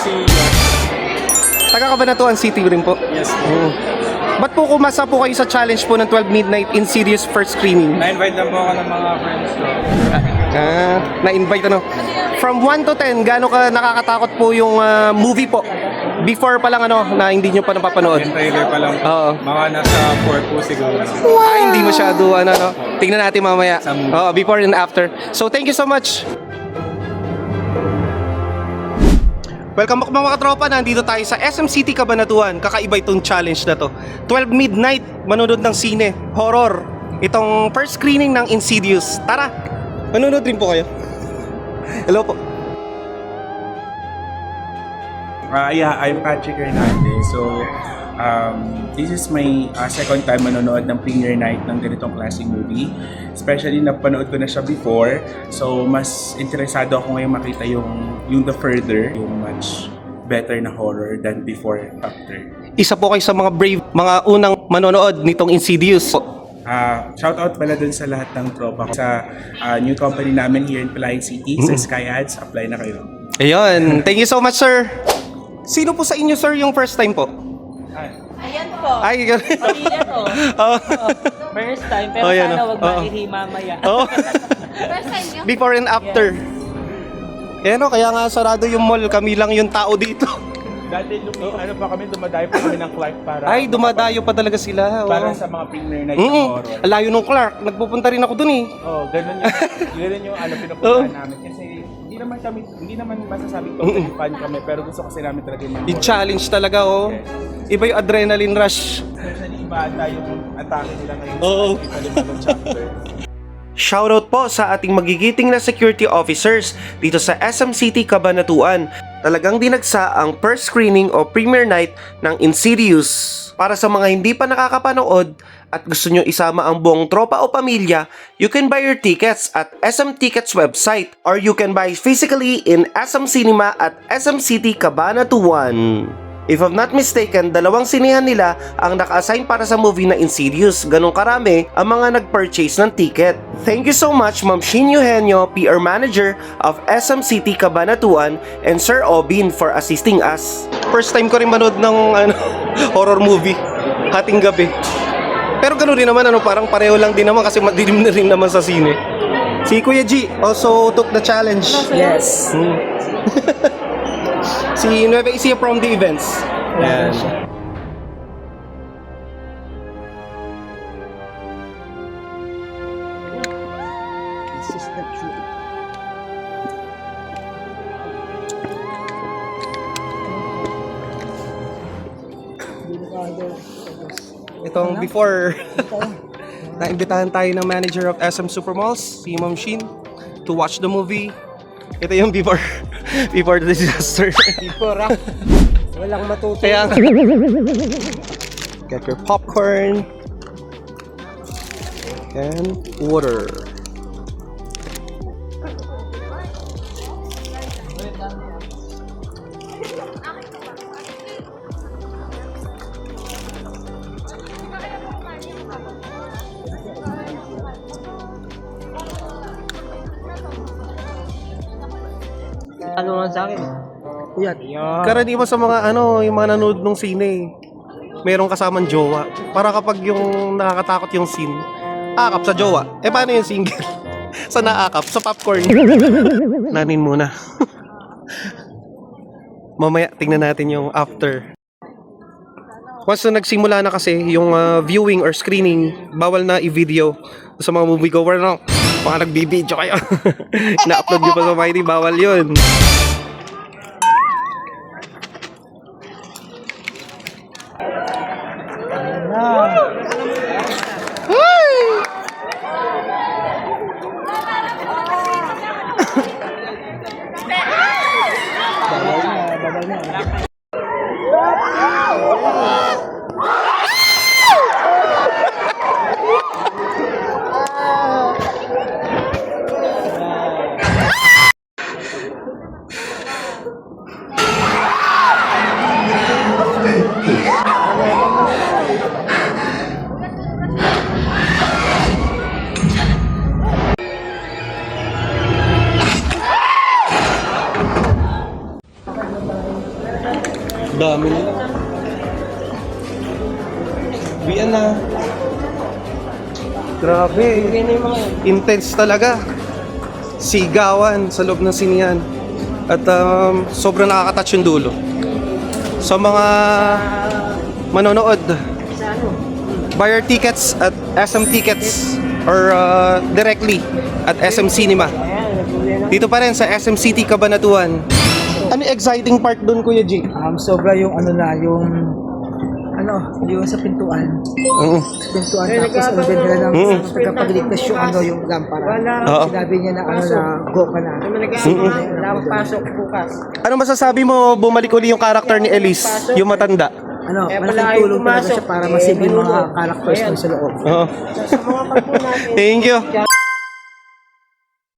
si Josh. Taga Cabanatuan City rin po. Yes po. Ba't po kumasa po kayo sa challenge po ng 12 Midnight Insidious first screening? Na-invite lang po ako ng mga friends ko. Na-invite ano? From 1 to 10, gaano ka nakakatakot po yung movie po? Before pa lang ano, na hindi nyo pa napapanood? Yung trailer pa lang po. Oo. Mga nasa 4 po siguro. Hindi masyado ano, no? Tingnan natin mamaya. Oo, before and after. So, thank you so much. Welcome back mga katropa, nandito tayo sa SM City Cabanatuan. Kakaiba itong challenge na to. 12 Midnight, manonood ng sine, horror. Itong first screening ng Insidious. Tara, manonood rin po kayo. Hello po. Yeah, I'm Patrick Hernandez. So, this is my second time manonood ng premiere night ng ganitong klaseng movie. Especially, napanood ko na siya before. So, mas interesado ako ngayon makita yung the further, yung much better na horror than before and after. Isa po kayo sa mga brave, mga unang manonood nitong Insidious. Shout out pala dun sa lahat ng tropa ko sa new company namin here in Palayan City, sa Sky Ads. Apply na kayo. Ayun, thank you so much sir. Sino po sa inyo sir yung first time po? Ayan po. Ay, Pamilya to. Oh. First time, pero Oh, yan, sana oh. wag Oh. maihi mamaya. Oh. First time yun? Before and after. Ayan o, kaya nga sarado yung mall, kami lang yung tao dito. Dati, ano pa kami, dumadayo pa kami ng Clark para... Ay, dumadayo pa talaga sila. Para Oh. sa mga premiere night ng horror. Layo nung Clark, nagpupunta rin ako dun eh. Oh, ganun yung pinupuntahan namin kasi hindi naman masasabing totally fan kami pero gusto kasi namin talaga yung Yung challenge talaga oh. Iba yung adrenaline rush. especially iba ata yung atake nila ngayon Oo. sa limang chapter. Shoutout po sa ating magigiting na security officers dito sa SM City Cabanatuan. Talagang dinagsa ang first screening o premiere night ng Insidious. Para sa mga hindi pa nakakapanood at gusto nyo isama ang buong tropa o pamilya, you can buy your tickets at SM Tickets website or you can buy physically in SM Cinema at SM City Cabanatuan. If I'm not mistaken, dalawang sinihan nila ang naka-assign para sa movie na Insidious. Ganong karami ang mga nag-purchase ng ticket. Thank you so much Ma'am Shin Eugenio, PR Manager of SM City Cabanatuan, and Sir Obin for assisting us. First time ko rin manood ng horror movie, hating gabi. Pero gano'n din naman, parang pareho lang din naman kasi madilim na rin naman sa sine. Si Kuya G also took the challenge. Yes. Si Nueva Ecija from the events. Yan. Itong before naimbitahan tayo ng manager of SM Supermalls, si Ma'am Shin, to watch the movie. Ito yung before the disaster. Before walang matuto. Kaya get your popcorn and water. Ano lang sa akin? Yan. Karaniwan sa mga yung mga nanood ng sine, merong kasamang jowa. Para kapag yung nakakatakot yung scene, akap sa jowa. Paano yung single? Sa naakap, sa popcorn. Nanin muna. Mamaya tingnan natin yung after. Once na nagsimula na kasi yung viewing or screening, bawal na i-video sa mga moviegoer, no? Mga nagbibideo kayo. Na-upload nyo pa sa Mighty, bawal yun. Dami nila. Bian na. Grabe. Bigyan na yung mga yun. Intense talaga. Sigawan sa loob ng sinihan. At sobrang nakaka-touch yung dulo. Sa mga manonood, Sa ano? buy your tickets at SM Tickets or directly at SM Cinema. Ayan, nagpuloy na. Dito pa rin sa SM City, Cabanatuan. Ano yung exciting part doon, Kuya G? Sobra yung yung sa pintuan. Oo. Pintuan tapos ang ganda ng tagapagligtas yung yung lampara. Oo. Sinabi niya na go ka na. Wala akong pasok bukas. Ano masasabi mo bumalik uli yung character ni Elise, yung matanda? Malaking tulong talaga siya para masigil mga characters dun sa loob. Oo. Sa mga pagpo natin. Thank you.